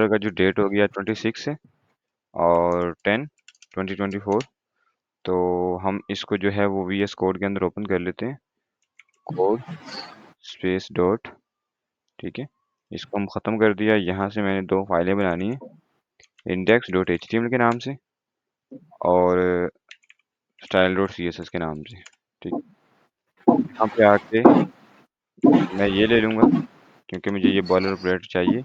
का जो डेट हो गया 26 है और 10/2024। तो हम इसको जो है वो VS कोड के अंदर ओपन कर लेते हैं, कोड स्पेस डॉट, ठीक है। इसको हम ख़त्म कर दिया। यहाँ से मैंने 2 फाइलें बनानी है, index.html के नाम से और style.css के नाम से, ठीक। यहाँ पे आके मैं ये ले लूँगा क्योंकि मुझे ये बॉयलर प्लेट चाहिए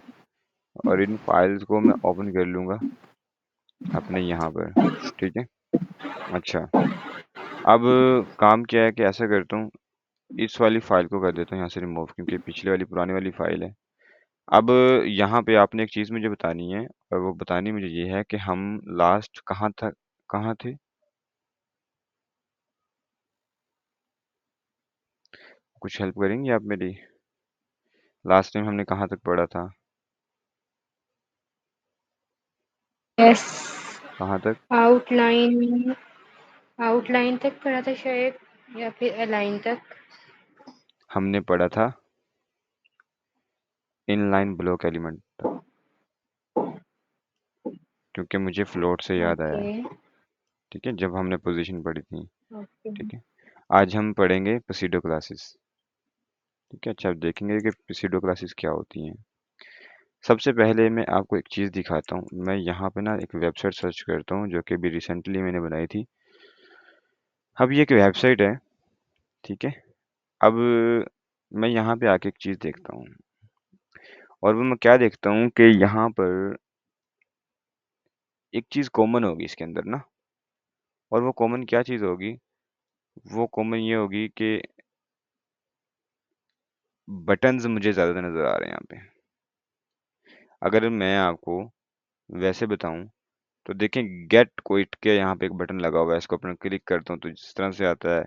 और इन फाइल्स को मैं ओपन कर लूँगा अपने यहाँ पर, ठीक है। अच्छा, अब काम क्या है कि ऐसा करता हूँ, इस वाली फ़ाइल को कर देता हूँ यहाँ से रिमूव क्योंकि पिछले वाली पुरानी वाली फ़ाइल है। अब यहाँ पे आपने एक चीज़ मुझे बतानी है और वो बतानी मुझे ये है कि हम लास्ट कहाँ थे? कुछ हेल्प करेंगी आप मेरी? लास्ट टाइम हमने कहाँ तक पढ़ा था? यस, कहाँ तक? आउटलाइन आउटलाइन तक पढ़ा था शायद या फिर अलाइन तक। हमने पढ़ा था इनलाइन ब्लॉक एलिमेंट तक, क्योंकि मुझे फ्लोट से याद आया है, ओके ठीक है, जब हमने पोजीशन पढ़ी थी, ओके ठीक है। आज हम पढ़ेंगे प्सीडो क्लासेस, ठीक है। अच्छा, अब देखेंगे कि प्सीडो क्लासेस क्या होती हैं। सबसे पहले मैं आपको एक चीज़ दिखाता हूँ। मैं यहाँ पे ना एक वेबसाइट सर्च करता हूँ जो कि अभी रिसेंटली मैंने बनाई थी। अब ये एक वेबसाइट है, ठीक है। अब मैं यहाँ पे आके एक चीज़ देखता हूँ और वो मैं क्या देखता हूँ कि यहाँ पर एक चीज़ कॉमन होगी इसके अंदर ना, और वो कॉमन क्या चीज़ होगी? वो कॉमन ये होगी कि बटन्स मुझे ज़्यादा नज़र आ रहे हैं यहाँ पे। अगर मैं आपको वैसे बताऊँ तो देखें, गेट क्विट के यहाँ पे एक बटन लगा हुआ है, इसको अपन क्लिक करता हूँ तो जिस तरह से आता है।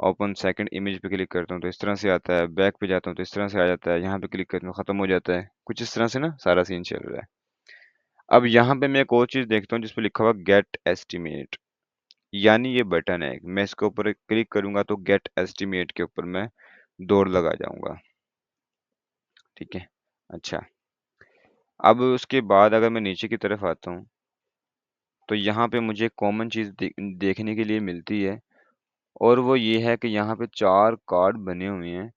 ओपन सेकंड इमेज पे क्लिक करता हूँ तो इस तरह से आता है। बैक पे जाता हूँ तो इस तरह से आ जाता है। यहाँ पे क्लिक करता हूँ खत्म हो जाता है। कुछ इस तरह से ना सारा सीन चल रहा है। अब यहाँ पे मैं एक और चीज़ देखता हूँ जिस पे लिखा हुआ गेट एस्टिमेट, यानी ये बटन है। मैं इसके ऊपर क्लिक करूंगा तो गेट एस्टिमेट के ऊपर मैं दौड़ लगा जाऊंगा, ठीक है। अच्छा, अब उसके बाद अगर मैं नीचे की तरफ आता हूँ तो यहाँ पे मुझे कॉमन चीज़ देखने के लिए मिलती है, और वो ये है कि यहाँ पे 4 कार्ड बने हुए हैं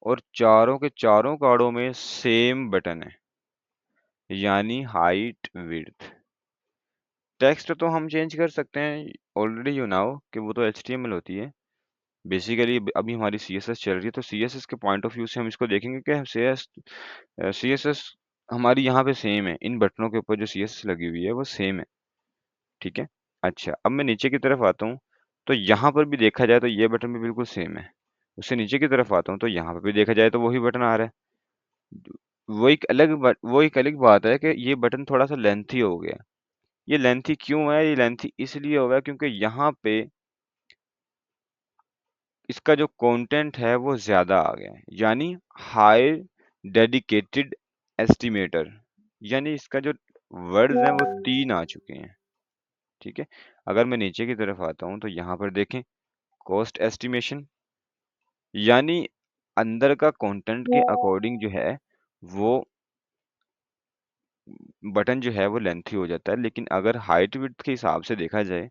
और चारों के चारों कार्डों में सेम बटन है, यानी हाइट विड्थ। टेक्स्ट तो हम चेंज कर सकते हैं, ऑलरेडी यू नाउ कि वो तो एचटीएमएल होती है। बेसिकली अभी हमारी सीएसएस चल रही है, तो सीएसएस के पॉइंट ऑफ व्यू से हम इसको देखेंगे कि सीएसएस हमारी यहाँ पे सेम है। इन बटनों के ऊपर जो सीएसएस लगी हुई है वो सेम है, ठीक है। अच्छा, अब मैं नीचे की तरफ आता हूँ तो यहाँ पर भी देखा जाए तो ये बटन भी बिल्कुल सेम है। उससे नीचे की तरफ आता हूँ तो यहाँ पर भी देखा जाए तो वही बटन आ रहा है। वो एक अलग बात है कि ये बटन थोड़ा सा लेंथी हो गया। ये लेंथी क्यों है? ये लेंथी इसलिए हो गया क्योंकि यहाँ पे इसका जो कंटेंट है वो ज़्यादा आ गया है, यानी हाई डेडिकेटेड एस्टिमेटर, यानी इसका जो वर्ड्स हैं वो 3 आ चुके हैं, ठीक है। अगर मैं नीचे की तरफ आता हूँ तो यहाँ पर देखें कॉस्ट एस्टिमेशन, यानी अंदर का कंटेंट के अकॉर्डिंग जो है वो बटन जो है वो लेंथी हो जाता है। लेकिन अगर हाइट विड्थ के हिसाब से देखा जाए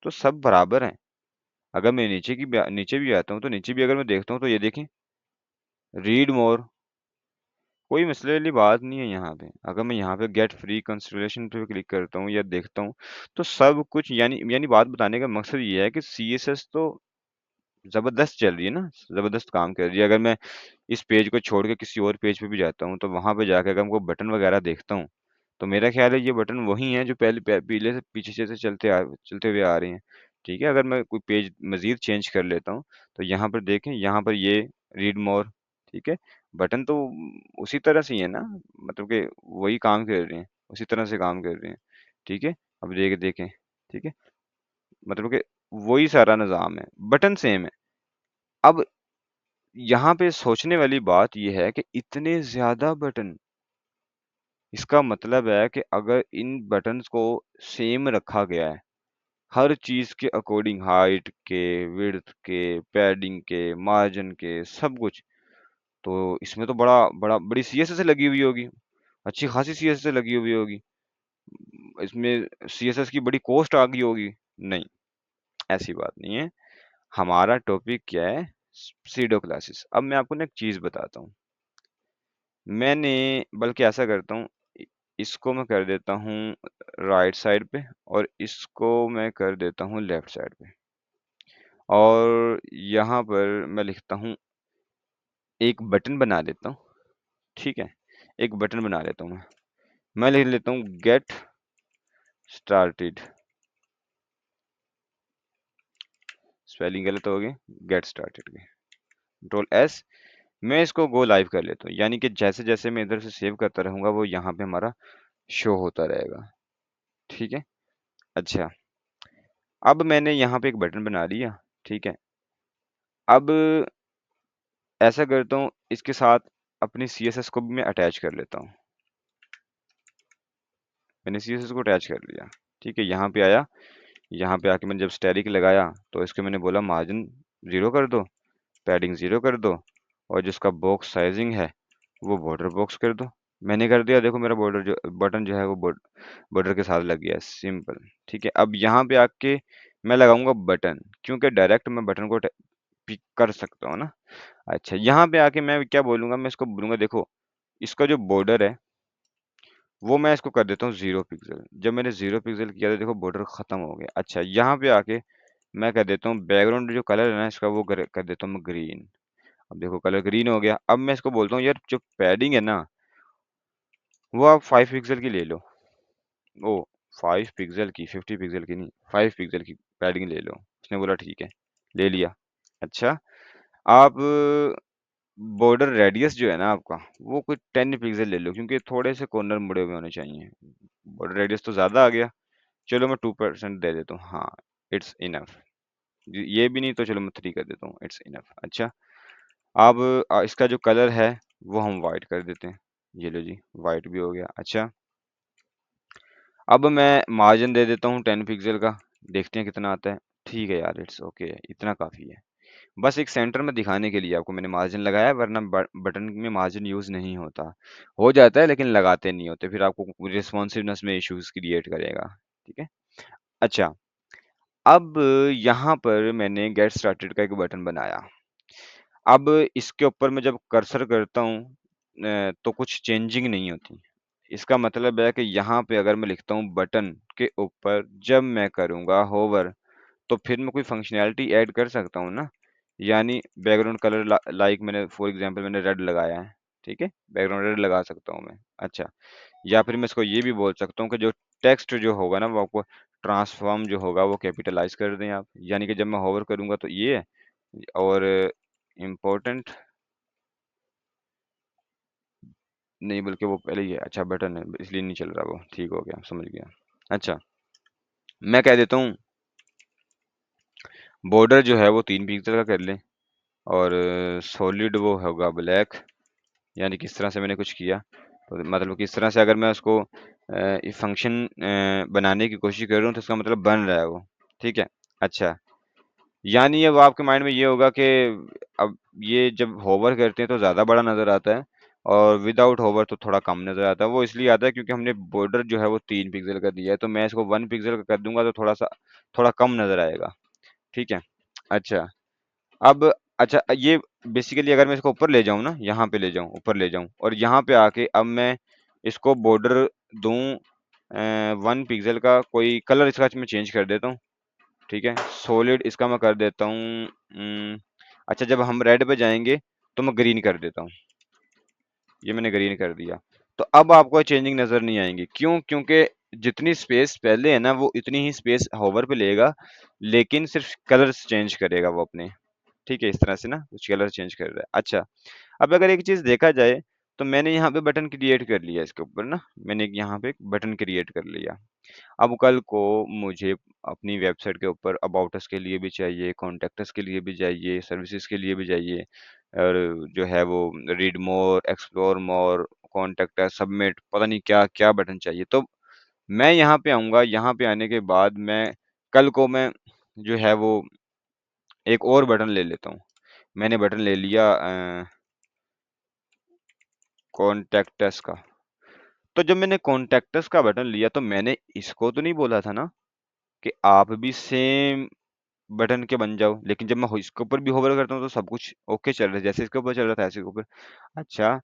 तो सब बराबर हैं। अगर मैं नीचे भी आता हूँ तो नीचे भी अगर मैं देखता हूँ तो ये देखें, रीड मोर, कोई मसले वाली बात नहीं है यहाँ पे। अगर मैं यहाँ पे गेट फ्री कंसिडरेशन पे क्लिक करता हूँ या देखता हूँ तो सब कुछ, यानी बात बताने का मकसद ये है कि सीएसएस तो जबरदस्त चल रही है ना, जबरदस्त काम कर रही है। अगर मैं इस पेज को छोड़ के किसी और पेज पे भी जाता हूँ तो वहां पे जाकर अगर मैं बटन वगैरह देखता हूँ तो मेरा ख्याल है ये बटन वही हैं जो पीले से पीछे से चलते हुए आ रहे हैं, ठीक है। अगर मैं कोई पेज मजीद चेंज कर लेता हूँ तो यहाँ पर देखें, यहाँ पर ये रीड मोर, ठीक है। बटन तो उसी तरह से ही है ना, मतलब कि वही काम कर रहे हैं, उसी तरह से काम कर रहे हैं, ठीक है। अब देखें, ठीक है, मतलब कि वही सारा निज़ाम है, बटन सेम है। अब यहाँ पे सोचने वाली बात ये है कि इतने ज़्यादा बटन, इसका मतलब है कि अगर इन बटन्स को सेम रखा गया है, हर चीज़ के अकॉर्डिंग, हाइट के, विड्थ के, पैडिंग के, मार्जिन के, सब कुछ, तो इसमें तो बड़ी सीएसएस लगी हुई होगी। अच्छी खासी सीएसएस लगी हुई होगी, इसमें सीएसएस की बड़ी कॉस्ट आ गई होगी। नहीं, ऐसी बात नहीं है। हमारा टॉपिक क्या है? Pseudo classes. अब मैं आपको ना एक चीज बताता हूँ। मैंने बल्कि ऐसा करता हूँ, इसको मैं कर देता हूँ राइट साइड पे, और इसको मैं कर देता हूँ लेफ्ट साइड पे, और यहाँ पर मैं लिखता हूँ, एक बटन बना लेता हूँ। ठीक है, एक बटन बना लेता हूँ मैं लिख लेता हूँ गेट स्टार्टेड। स्पेलिंग गलत हो गई, गेट स्टार्टेड के कंट्रोल एस। मैं इसको गो लाइव कर लेता हूँ, यानी कि जैसे जैसे मैं इधर से सेव करता रहूंगा वो यहाँ पे हमारा शो होता रहेगा। ठीक है। अच्छा, अब मैंने यहाँ पे एक बटन बना लिया। ठीक है, अब ऐसा करता हूँ, इसके साथ अपनी सीएसएस को भी मैं अटैच कर लेता हूँ। मैंने सीएसएस को अटैच कर लिया। ठीक है, यहाँ पे आया, यहाँ पे आके मैंने जब स्टैटिक लगाया तो इसको मैंने बोला मार्जिन 0 कर दो, पैडिंग 0 कर दो, और जिसका बॉक्स साइजिंग है वो बॉर्डर बॉक्स कर दो। मैंने कर दिया, देखो मेरा बॉर्डर जो बटन जो है वो बॉर्डर के साथ लग गया, सिंपल। ठीक है, अब यहाँ पे आके मैं लगाऊंगा बटन, क्योंकि डायरेक्ट मैं बटन को पिक कर सकता हूँ ना। अच्छा, यहाँ पे आके मैं क्या बोलूंगा, मैं इसको बोलूंगा देखो, इसका जो बॉर्डर है वो मैं इसको कर देता हूँ 0 पिक्सल। जब मैंने 0 पिक्सल किया तो देखो बॉर्डर खत्म हो गया। अच्छा, यहाँ पे आके मैं कर देता हूँ बैकग्राउंड जो कलर है ना इसका, वो कर देता हूँ मैं ग्रीन। अब देखो कलर ग्रीन हो गया। अब मैं इसको बोलता हूँ यार जो पैडिंग है ना वो आप 5 पिक्सल की ले लो। ओ, 5 पिक्सल की, 50 पिक्सल की नहीं, 5 पिक्सल की पैडिंग ले लो। उसने बोला ठीक है, ले लिया। अच्छा, आप बॉर्डर रेडियस जो है ना आपका, वो कुछ 10 पिक्सल ले लो, क्योंकि थोड़े से कॉर्नर मुड़े हुए होने चाहिए। बॉर्डर रेडियस तो ज्यादा आ गया, चलो मैं 2% दे देता हूँ, हाँ, इट्स इनफ। ये भी नहीं तो चलो मैं 3 कर देता हूँ, इट्स इनफ। अच्छा, अब इसका जो कलर है वो हम वाइट कर देते हैं। ये लो जी, वाइट भी हो गया। अच्छा, अब मैं मार्जिन दे देता हूँ 10 पिक्सल का, देखते हैं कितना आता है। ठीक है यार, इट्स ओके, इतना काफी है। बस एक सेंटर में दिखाने के लिए आपको मैंने मार्जिन लगाया है, वरना बटन में मार्जिन यूज नहीं होता। हो जाता है लेकिन लगाते नहीं होते, फिर आपको रिस्पॉन्सिवनेस में इश्यूज क्रिएट करेगा। ठीक है। अच्छा, अब यहाँ पर मैंने गेट स्टार्टेड का एक बटन बनाया। अब इसके ऊपर मैं जब कर्सर करता हूँ तो कुछ चेंजिंग नहीं होती। इसका मतलब है कि यहाँ पे अगर मैं लिखता हूँ बटन के ऊपर जब मैं करूँगा होवर, तो फिर मैं कोई फंक्शनैलिटी ऐड कर सकता हूँ ना। यानी बैकग्राउंड कलर लाइक मैंने फॉर एग्जांपल मैंने रेड लगाया है। ठीक है, बैकग्राउंड रेड लगा सकता हूँ मैं। अच्छा, या फिर मैं इसको ये भी बोल सकता हूँ कि जो टेक्स्ट जो होगा ना वो आपको ट्रांसफॉर्म जो होगा वो कैपिटलाइज कर दें आप, यानी कि जब मैं होवर करूंगा तो ये है, और इम्पोर्टेंट नहीं, बल्कि वो पहले ही है। अच्छा, बटन है इसलिए नहीं चल रहा, वो ठीक हो गया, समझ गया। अच्छा, मैं कह देता हूँ बॉर्डर जो है वो 3 पिक्सल का कर लें, और सॉलिड वो होगा ब्लैक। यानी किस तरह से मैंने कुछ किया, तो मतलब किस तरह से अगर मैं उसको फंक्शन बनाने की कोशिश कर रहा हूँ तो इसका मतलब बन रहा है वो। ठीक है। अच्छा, यानी अब आपके माइंड में ये होगा कि अब ये जब होवर करते हैं तो ज़्यादा बड़ा नज़र आता है, और विदाउट होवर तो थोड़ा कम नज़र आता है। वो इसलिए आता है क्योंकि हमने बॉर्डर जो है वो 3 पिक्सल का दिया है, तो मैं इसको 1 पिक्सल का कर दूंगा तो थोड़ा कम नज़र आएगा। ठीक है। अच्छा, अब अच्छा ये बेसिकली अगर मैं इसको ऊपर ले जाऊं ना, यहाँ पे ले जाऊं, ऊपर ले जाऊं, और यहाँ पे आके अब मैं इसको बॉर्डर दूं 1 पिक्सल का, कोई कलर इसका मैं चेंज कर देता हूँ। ठीक है, सॉलिड इसका मैं कर देता हूँ अच्छा, जब हम रेड पे जाएंगे तो मैं ग्रीन कर देता हूँ। ये मैंने ग्रीन कर दिया, तो अब आपको चेंजिंग नजर नहीं आएंगी। क्यों? क्योंकि जितनी स्पेस पहले है ना वो इतनी ही स्पेस होवर पे लेगा, लेकिन सिर्फ कलर्स चेंज करेगा वो अपने। ठीक है, इस तरह से ना कुछ कलर चेंज कर रहा है। अच्छा, अब अगर एक चीज देखा जाए तो मैंने यहाँ पे बटन क्रिएट कर लिया, इसके ऊपर ना मैंने यहाँ पे एक बटन क्रिएट कर लिया। अब कल को मुझे अपनी वेबसाइट के ऊपर अबाउट अस के लिए भी चाहिए, कॉन्टैक्ट अस के लिए भी चाहिए, सर्विसेज के लिए भी चाहिए, और जो है वो read more, explore more, contact us, submit, पता नहीं क्या क्या बटन चाहिए। तो मैं यहाँ पे आऊँगा, यहाँ पे आने के बाद मैं कल को मैं जो है वो एक और बटन ले लेता हूँ। मैंने बटन ले लिया कॉन्टैक्ट अस का। तो जब मैंने कॉन्टेक्टस का बटन लिया तो मैंने इसको तो नहीं बोला था ना कि आप भी सेम बटन के बन जाओ, लेकिन जब मैं इसके ऊपर भी होवर करता हूँ तो सब कुछ ओके चल रहा है, जैसे इसके ऊपर चल रहा था ऐसे इसके ऊपर। अच्छा,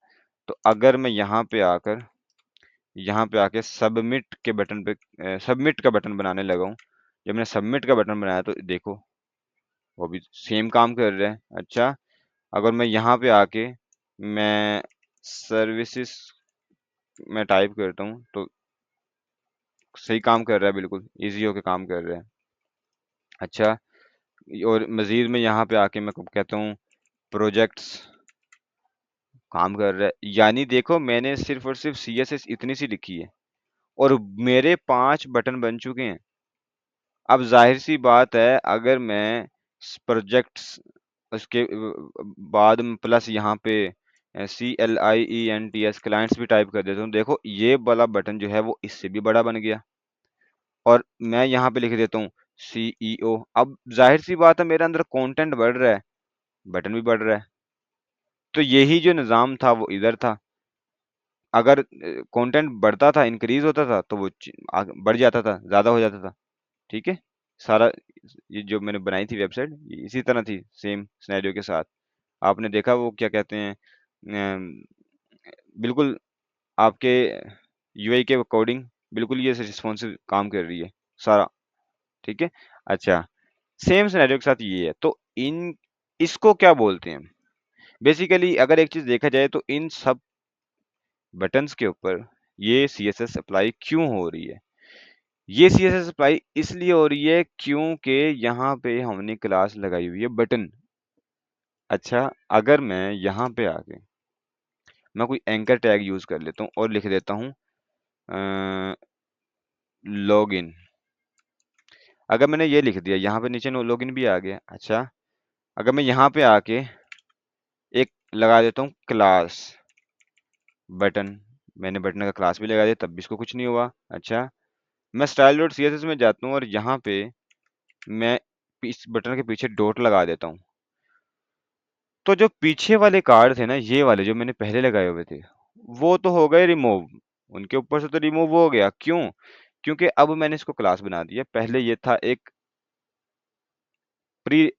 तो अगर मैं यहाँ पे आके सबमिट के बटन पे सबमिट का बटन बनाने लगा हूँ, जब मैंने सबमिट का बटन बनाया तो देखो वो भी सेम काम कर रहा है। अच्छा, अगर मैं यहाँ पे आके मैं सर्विसेज में टाइप करता हूँ तो सही काम कर रहा है, बिल्कुल इजी होके काम कर रहा है। अच्छा, और मजीद में यहाँ पे आके मैं कहता हूँ प्रोजेक्ट्स, काम कर रहा है। यानी देखो मैंने सिर्फ और सिर्फ CSS इतनी सी लिखी है और मेरे 5 बटन बन चुके हैं। अब जाहिर सी बात है अगर मैं प्रोजेक्ट्स उसके बाद में प्लस यहाँ पे CLIENTS क्लाइंट्स भी टाइप कर देता हूँ, देखो ये वाला बटन जो है वो इससे भी बड़ा बन गया। और मैं यहाँ पे लिख देता हूँ CEO, अब जाहिर सी बात है मेरे अंदर कंटेंट बढ़ रहा है, बटन भी बढ़ रहा है। तो यही जो निज़ाम था वो इधर था। अगर कंटेंट बढ़ता था, इंक्रीज होता था तो वो बढ़ जाता था, ज्यादा हो जाता था। ठीक है, सारा ये जो मैंने बनाई थी वेबसाइट इसी तरह थी, सेम सिनेरियो के साथ। आपने देखा वो क्या कहते हैं, अम, बिल्कुल आपके UI के अकॉर्डिंग बिल्कुल ये रिस्पॉन्सिव काम कर रही है सारा। ठीक है। अच्छा, सेम सिनेरियो के साथ ये है, तो इन इसको क्या बोलते हैं बेसिकली, अगर एक चीज देखा जाए तो इन सब बटन्स के ऊपर ये CSS अप्लाई क्यों हो रही है। ये CSS अप्लाई इसलिए हो रही है क्योंकि यहाँ पे हमने क्लास लगाई हुई है बटन। अच्छा, अगर मैं यहाँ पे आके मैं कोई एंकर टैग यूज कर लेता हूँ और लिख देता हूँ लॉगिन, अगर मैंने ये लिख दिया यहाँ पे नीचे नो लॉगिन भी आ गया। अच्छा, अगर मैं यहाँ पे आके एक लगा देता हूँ क्लास बटन, मैंने बटन का क्लास भी लगा दिया तब भी इसको कुछ नहीं हुआ। अच्छा, मैं स्टाइल डॉट CSS में जाता हूँ और यहाँ पे मैं इस बटन के पीछे डॉट लगा देता हूँ, तो जो पीछे वाले कार्ड थे ना, ये वाले जो मैंने पहले लगाए हुए थे, वो तो हो गए रिमूव, उनके ऊपर से तो रिमूव हो गया। क्यों? क्योंकि अब मैंने इसको क्लास बना दिया। पहले ये था एक प्री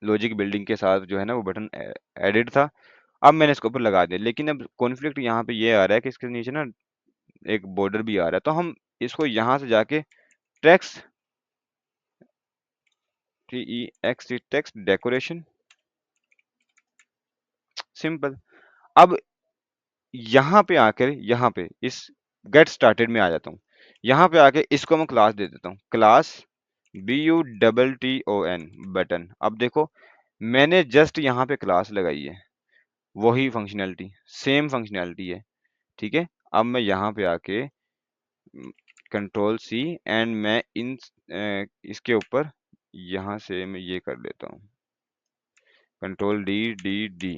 लॉजिक बिल्डिंग के साथ जो है ना वो बटन एडिट था, अब मैंने इसके ऊपर लगा दिया। लेकिन अब कॉन्फ्लिक्ट यहाँ पे ये आ रहा है कि इसके नीचे ना एक बॉर्डर भी आ रहा है, तो हम इसको यहाँ से जाके टेक्स्ट टेक्स्ट डेकोरेशन, सिंपल। अब यहाँ पे आकर यहाँ पे इस गेट स्टार्टेड में आ जाता हूँ, यहाँ पे आके इसको मैं क्लास दे देता हूँ, क्लास BUTTON बटन। अब देखो मैंने जस्ट यहाँ पे क्लास लगाई है, वही फंक्शनैलिटी, सेम फंक्शनैलिटी है। ठीक है, अब मैं यहाँ पे आके कंट्रोल C एंड मैं इसके ऊपर यहाँ से मैं ये कर लेता हूँ कंट्रोल D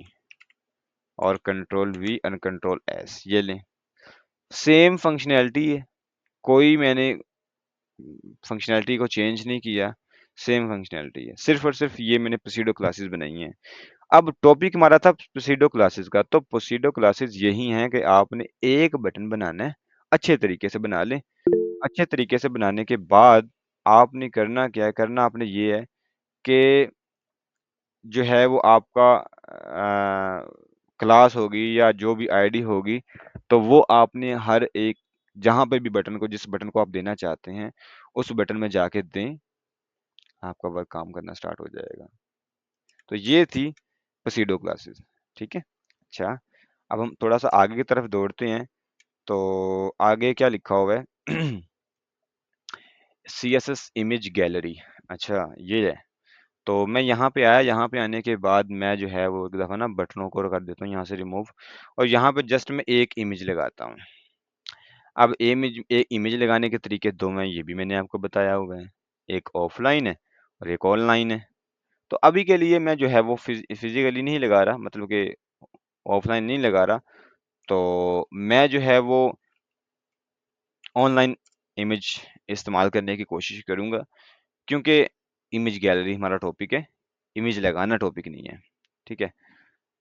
और कंट्रोल V और कंट्रोल S, ये लें, सेम फंक्शनैलिटी है, कोई मैंने फंक्शनैलिटी को चेंज नहीं किया, सेम फंक्शनैलिटी है, सिर्फ और सिर्फ ये मैंने प्रोसीडो क्लासेस बनाई हैं। अब टॉपिक हमारा था प्रोसीडो क्लासेस का, तो प्रोसीडो क्लासेस यही हैं कि आपने एक बटन बनाना है, अच्छे तरीके से बना लें। अच्छे तरीके से बनाने के बाद आपने करना क्या है, करना आपने ये है कि जो है वो आपका क्लास होगी या जो भी आईडी होगी, तो वो आपने हर एक जहाँ पे भी बटन को, जिस बटन को आप देना चाहते हैं उस बटन में जाके दें, आपका वर्क काम करना स्टार्ट हो जाएगा। तो ये थी प्सीडो क्लासेस। ठीक है। अच्छा, अब हम थोड़ा सा आगे की तरफ दौड़ते हैं, तो आगे क्या लिखा हुआ है CSS इमेज गैलरी। अच्छा, ये है। तो मैं यहाँ पे आया, यहाँ पे आने के बाद मैं जो है वो एक दफ़ा ना बटनों को कर देता हूँ यहाँ से रिमूव, और यहाँ पे जस्ट मैं एक इमेज लगाता हूँ। अब इमेज लगाने के तरीके दो हैं, ये भी मैंने आपको बताया हुआ है, एक ऑफलाइन है और एक ऑनलाइन है। तो अभी के लिए मैं जो है वो फिजिकली नहीं लगा रहा, मतलब कि ऑफलाइन नहीं लगा रहा, तो मैं जो है वो ऑनलाइन इमेज इस्तेमाल करने की कोशिश करूँगा, क्योंकि इमेज गैलरी हमारा टॉपिक है, इमेज लगाना टॉपिक नहीं है। ठीक है।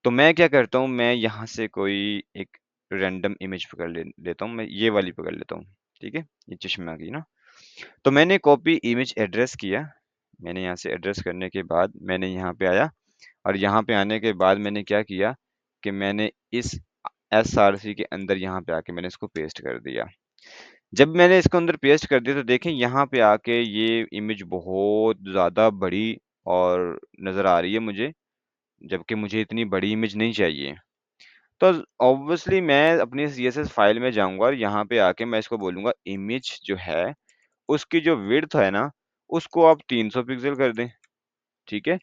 तो मैं क्या करता हूँ, मैं यहाँ से कोई एक रैंडम इमेज पकड़ लेता हूँ, मैं ये वाली पकड़ लेता हूँ, ठीक है, ये चश्मा की ना। तो मैंने कॉपी इमेज एड्रेस किया, मैंने यहाँ से एड्रेस करने के बाद मैंने यहाँ पे आया, और यहाँ पे आने के बाद मैंने क्या किया कि मैंने इस एसआरसी के अंदर यहाँ पे आके मैंने इसको पेस्ट कर दिया। जब मैंने इसको अंदर पेस्ट कर दिया तो देखें यहाँ पे आके ये इमेज बहुत ज़्यादा बड़ी और नज़र आ रही है मुझे, जबकि मुझे इतनी बड़ी इमेज नहीं चाहिए। तो ऑब्वियसली मैं अपनी सीएसएस फाइल में जाऊँगा और यहाँ पे आके मैं इसको बोलूँगा इमेज जो है, उसकी जो विड्थ है ना, उसको आप 300 पिक्सल कर दें, ठीक है?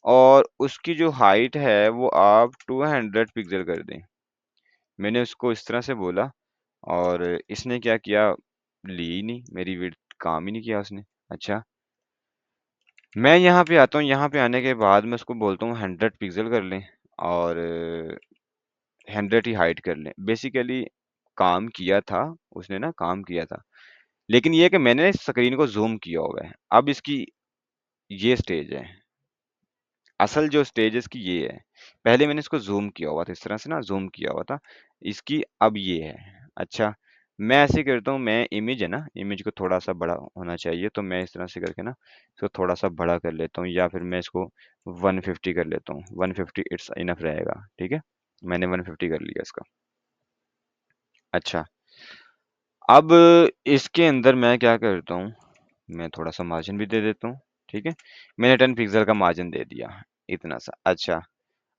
और उसकी जो हाइट है वो आप 200 पिक्सल कर दें। मैंने उसको इस तरह से बोला और इसने क्या किया, ली ही नहीं, मेरी विड्थ काम ही नहीं किया उसने। अच्छा, मैं यहाँ पे आता हूँ, यहाँ पे आने के बाद मैं उसको बोलता हूँ 100 पिक्सल कर लें और 100 ही हाइट कर लें। बेसिकली काम किया था, उसने ना काम किया था। लेकिन ये है कि मैंने स्क्रीन को ज़ूम किया हुआ है। अब इसकी ये स्टेज है। असल जो स्टेज है इसकी ये है। पहले मैंने इसको ज़ूम किया हुआ था, इस तरह से ना ज़ूम किया हुआ था। इसकी अब ये है। अच्छा, मैं ऐसे करता हूँ, मैं इमेज है ना, इमेज को थोड़ा-सा बड़ा होना चाहिए, तो मैं इस तरह से करके ना इसको थोड़ा-सा बड़ा कर लेता हूँ या फिर मैं इसको 150 कर लेता हूँ। 150 इट्स इनफ रहेगा, ठीक है? मैंने 150 कर लिया इसका। अच्छा, अब इसके अंदर मैं क्या करता हूँ, मैं थोड़ा-सा मार्जिन भी दे देता हूँ, ठीक है? मैंने 10 पिक्सल का मार्जिन दे दिया, इतना सा। अच्छा,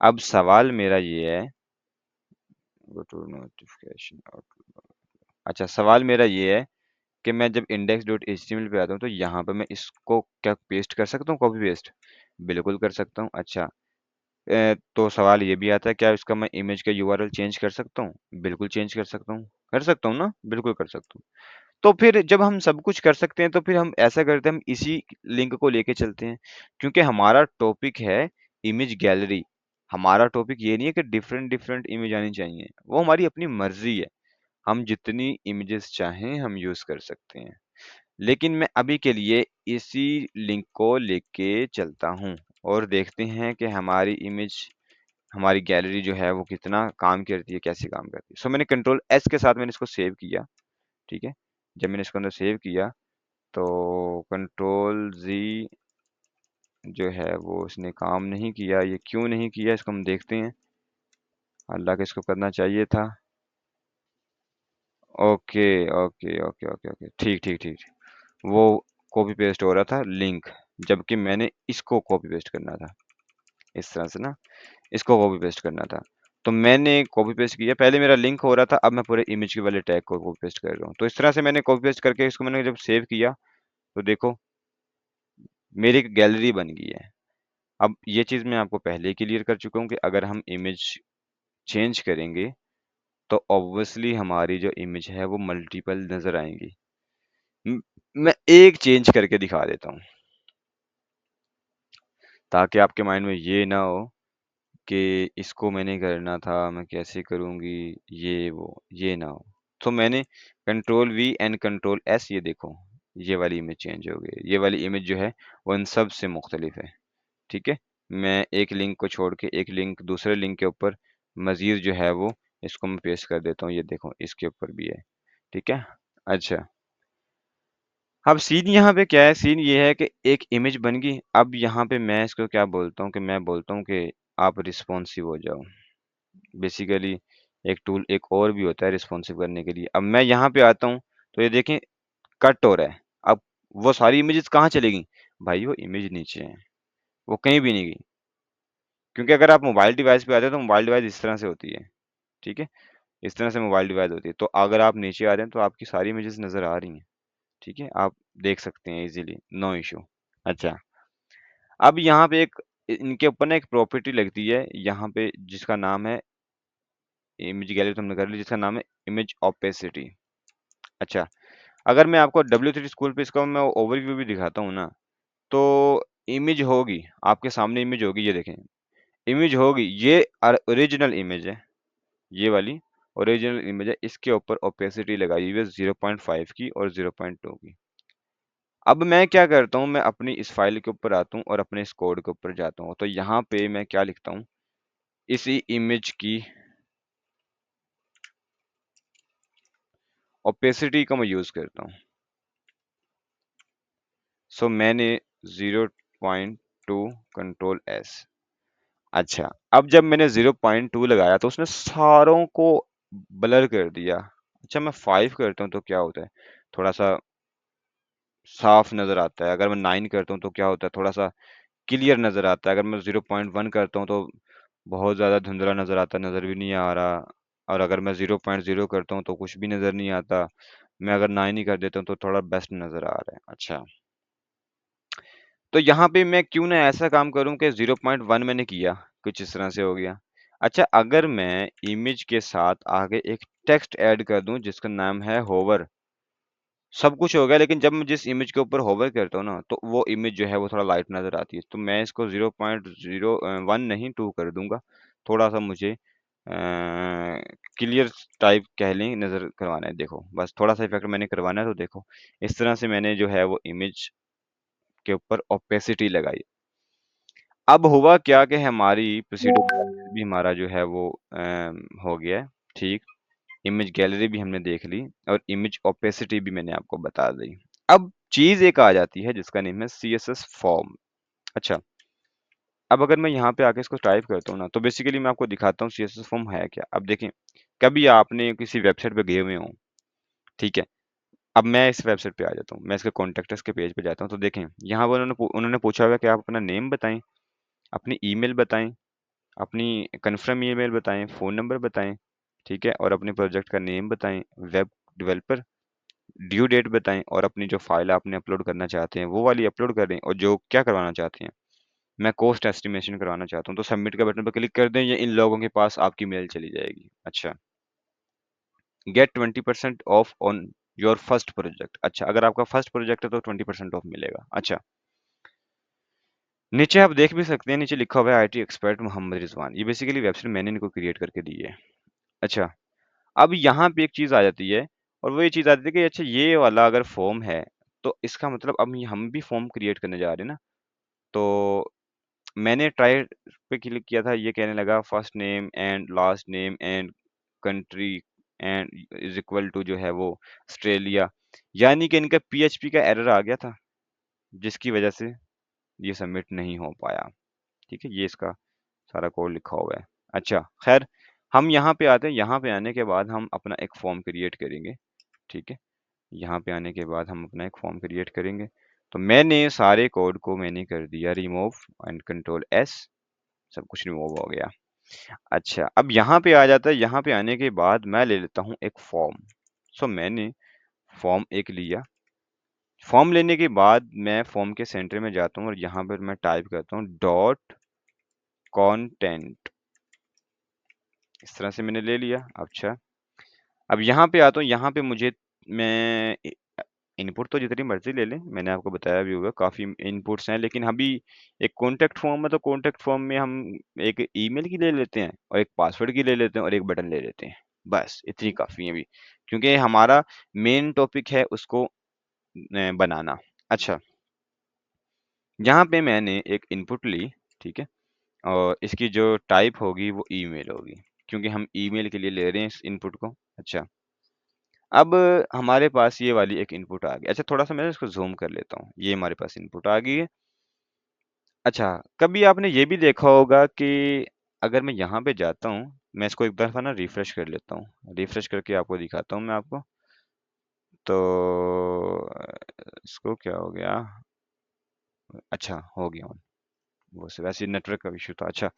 अब सवाल मेरा ये है, गो टू नोटिफिकेशन अच्छा, सवाल मेरा ये है कि मैं जब index.html पे आता हूँ तो यहाँ पे मैं इसको क्या पेस्ट कर सकता हूँ, कॉपी पेस्ट? बिल्कुल कर सकता हूँ। अच्छा, तो सवाल ये भी आता है, क्या इसका मैं इमेज का यूआरएल चेंज कर सकता हूँ? बिल्कुल चेंज कर सकता हूँ ना? बिल्कुल कर सकता हूँ। तो फिर जब हम सब कुछ कर सकते हैं तो फिर हम ऐसा करते हैं, हम इसी लिंक को लेके चलते हैं, क्योंकि हमारा टॉपिक है इमेज गैलरी। हमारा टॉपिक ये नहीं है कि डिफरेंट डिफरेंट इमेज आनी चाहिए, वो हमारी अपनी मर्जी है, हम जितनी इमेजेस चाहें हम यूज कर सकते हैं। लेकिन मैं अभी के लिए इसी लिंक को लेके चलता हूँ और देखते हैं कि हमारी इमेज, हमारी गैलरी जो है वो कितना काम करती है, कैसे काम करती है। सो मैंने कंट्रोल एस के साथ मैंने इसको सेव किया, ठीक है? जब मैंने इसको अंदर सेव किया तो कंट्रोल जी जो है वो इसने काम नहीं किया। ये क्यों नहीं किया इसको हम देखते हैं, हालांकि इसको करना चाहिए था। Okay okay okay okay okay, ठीक ठीक ठीक ठीक। वो कॉपी पेस्ट हो रहा था लिंक, जबकि मैंने इसको कॉपी पेस्ट करना था, इस तरह से ना, इसको कॉपी पेस्ट करना था। तो मैंने कॉपी पेस्ट किया, पहले मेरा लिंक हो रहा था, अब मैं पूरे इमेज के वाले टैग को कॉपी पेस्ट कर रहा हूँ। तो इस तरह से मैंने कॉपी पेस्ट करके इसको मैंने जब सेव किया तो देखो मेरी एक गैलरी बन गई है। अब ये चीज़ मैं आपको पहले ही क्लियर कर चुका हूँ कि अगर हम इमेज चेंज करेंगे तो ऑब्वियसली हमारी जो इमेज है वो मल्टीपल नज़र आएंगी। मैं एक चेंज करके दिखा देता हूँ ताकि आपके माइंड में ये ना हो कि इसको मैंने करना था, मैं कैसे करूँगी, ये वो, ये ना हो। तो मैंने control we and control S, ये देखो, ये वाली इमेज चेंज हो गई। ये वाली इमेज जो है वो इन सब से मुख्तलिफ है, ठीक है? मैं एक लिंक को छोड़ के एक लिंक दूसरे लिंक के ऊपर मज़ीद जो है वो इसको मैं पेस्ट कर देता हूँ, ये देखो इसके ऊपर भी है, ठीक है? अच्छा, अब सीन यहाँ पे क्या है, सीन ये है कि एक इमेज बन गई। अब यहाँ पे मैं इसको क्या बोलता हूँ कि मैं बोलता हूँ कि आप रिस्पॉन्सिव हो जाओ। बेसिकली एक टूल एक और भी होता है रिस्पॉन्सिव करने के लिए। अब मैं यहाँ पे आता हूँ तो ये देखें कट हो रहा है। अब वो सारी इमेजेस कहाँ चली गई? भाई वो इमेज नीचे है, वो कहीं भी नहीं गई। क्योंकि अगर आप मोबाइल डिवाइस पे आते हैं तो मोबाइल डिवाइस इस तरह से होती है, ठीक है? इस तरह से मोबाइल डिवाइस होती है। तो अगर आप नीचे आ रहे हैं तो आपकी सारी इमेजेस नज़र आ रही हैं, ठीक है? आप देख सकते हैं इजीली, नो इश्यू। अच्छा, अब यहाँ पे एक इनके ऊपर ना एक प्रॉपर्टी लगती है यहाँ पे, जिसका नाम है इमेज गैलरी, तो हमने कर ली, जिसका नाम है इमेज ओपेसिटी। अच्छा, अगर मैं आपको W3 स्कूल पे इसका मैं ओवरव्यू भी दिखाता हूँ ना, तो इमेज होगी, आपके सामने इमेज होगी, ये देखें, इमेज होगी, ये ओरिजिनल इमेज है, ये वाली ओरिजिनल इमेज है। इसके ऊपर ओपेसिटी लगाई हुई है 0.5 की और 0.2 की। अब मैं क्या करता हूँ, मैं अपनी इस फाइल के ऊपर आता हूँ और अपने इस कोड के ऊपर जाता हूँ। तो यहाँ पे मैं क्या लिखता हूँ, इसी इमेज की ओपेसिटी का मैं यूज करता हूँ। सो मैंने 0.2 कंट्रोल एस। अच्छा, अब जब मैंने 0.2 लगाया तो उसने सारों को ब्लर कर दिया। अच्छा, मैं 5 करता हूँ तो क्या होता है, थोड़ा सा साफ नजर आता है। अगर मैं 9 करता हूँ तो क्या होता है, थोड़ा सा क्लियर नजर आता है। अगर मैं 0.1 करता हूँ तो बहुत ज्यादा धुंधला नजर आता है, नजर भी नहीं आ रहा। और अगर मैं 0.0 करता हूँ तो कुछ भी नजर नहीं आता। मैं अगर 9 ही कर देता हूँ तो थोड़ा बेस्ट नजर आ रहा है। अच्छा, तो यहाँ पे मैं क्यों ना ऐसा काम करूँ कि 0.1 मैंने किया, कुछ इस तरह से हो गया। अच्छा, अगर मैं इमेज के साथ आगे एक टेक्स्ट ऐड कर दूं जिसका नाम है होवर, सब कुछ हो गया, लेकिन जब मैं जिस इमेज के ऊपर होवर करता हूँ ना तो वो इमेज जो है वो थोड़ा लाइट नजर आती है। तो मैं इसको 0.01 नहीं 2 कर दूंगा। थोड़ा सा मुझे क्लियर टाइप कह लें नजर करवाना है। देखो, बस थोड़ा सा इफेक्ट मैंने करवाना है। तो देखो, इस तरह से मैंने जो है वो इमेज के ऊपर ओपेसिटी लगाई। अब हुआ क्या कि हमारी प्रोसीड्यूर भी हमारा जो है वो हो गया है ठीक। इमेज गैलरी भी हमने देख ली और इमेज ओपेसिटी भी मैंने आपको बता दी। अब चीज एक आ जाती है जिसका नेम है सीएसएस फॉर्म। अच्छा, अब अगर मैं यहाँ पे आके इसको टाइप करता हूँ ना तो बेसिकली मैं आपको दिखाता हूँ सीएसएस फॉर्म है क्या। अब देखें, कभी आपने किसी वेबसाइट पे गए हुए हो, ठीक है। अब मैं इस वेबसाइट पे आ जाता हूँ, मैं इसके कॉन्टेक्ट्स के पेज पे जाता हूँ। तो देखें, यहाँ पर उन्होंने पूछा हुआ कि आप अपना नेम बताएं, अपनी ईमेल बताएं, अपनी कन्फर्म ईमेल बताएं, फ़ोन नंबर बताएं, ठीक है, और अपने प्रोजेक्ट का नेम बताएं, वेब डेवलपर, ड्यू डेट बताएं, और अपनी जो फाइल आपने अपलोड करना चाहते हैं वो वाली अपलोड कर दें, और जो क्या करवाना चाहते हैं। मैं कॉस्ट एस्टिमेशन करवाना चाहता हूँ तो सबमिट का बटन पर क्लिक कर दें, ये इन लोगों के पास आपकी मेल चली जाएगी। अच्छा, get 20% off on your first project. अच्छा, अगर आपका फर्स्ट प्रोजेक्ट है तो 20% ऑफ मिलेगा। अच्छा, नीचे आप देख भी सकते हैं, नीचे लिखा हुआ है आईटी एक्सपर्ट मोहम्मद रिजवान। ये बेसिकली वेबसाइट मैंने इनको क्रिएट करके दी है। अच्छा, अब यहाँ पे एक चीज़ आ जाती है, और वो ये चीज़ आती है कि अच्छा, ये वाला अगर फॉर्म है तो इसका मतलब अब हम भी फॉर्म क्रिएट करने जा रहे हैं ना। तो मैंने ट्राई पे क्लिक किया था, ये कहने लगा first name and last name and country and is equal to जो है वो ऑस्ट्रेलिया। यानी कि इनका पीएचपी का एरर आ गया था जिसकी वजह से ये सबमिट नहीं हो पाया। ठीक है, ये इसका सारा कोड लिखा हुआ है। अच्छा, खैर, हम यहाँ पे आते हैं। यहाँ पे आने के बाद हम अपना एक फॉर्म क्रिएट करेंगे। ठीक है, यहाँ पे आने के बाद हम अपना एक फॉर्म क्रिएट करेंगे। तो मैंने सारे कोड को मैंने कर दिया रिमूव एंड कंट्रोल एस, सब कुछ रिमूव हो गया। अच्छा, अब यहाँ पे आ जाता है। यहाँ पे आने के बाद मैं ले लेता हूँ एक फॉर्म। सो मैंने फॉर्म एक लिया। फॉर्म लेने के बाद मैं फॉर्म के सेंटर में जाता हूँ और यहाँ पर मैं टाइप करता हूँ डॉट कॉन्टेंट। इस तरह से मैंने ले लिया। अच्छा, अब यहाँ पे आता हूँ। यहाँ पे मुझे मैं इनपुट तो जितनी मर्जी ले लें, मैंने आपको बताया भी होगा काफ़ी इनपुट्स हैं, लेकिन अभी एक कॉन्टैक्ट फॉर्म है तो कॉन्टैक्ट फॉर्म में हम एक ईमेल की ले लेते हैं और एक पासवर्ड की ले लेते हैं और एक बटन ले लेते हैं। बस इतनी काफ़ी है अभी, क्योंकि हमारा मेन टॉपिक है उसको बनाना। अच्छा, यहाँ पे मैंने एक इनपुट ली, ठीक है, और इसकी जो टाइप होगी वो ईमेल होगी, क्योंकि हम ईमेल के लिए ले रहे हैं इस इनपुट को। अच्छा, अब हमारे पास ये वाली एक इनपुट आ गई। अच्छा, थोड़ा-सा मैं इसको ज़ूम कर लेता हूँ। ये हमारे पास इनपुट आ गई है। अच्छा, कभी आपने ये भी देखा होगा कि अगर मैं यहाँ पे जाता हूँ, मैं इसको एक दफ़ा ना रिफ्रेश कर लेता हूँ। रिफ्रेश करके आपको दिखाता हूँ मैं आपको। तो इसको क्या हो गया? अच्छा, हो गया ऑन। वो वैसे नेटवर्क का इश्यू था। अच्छा,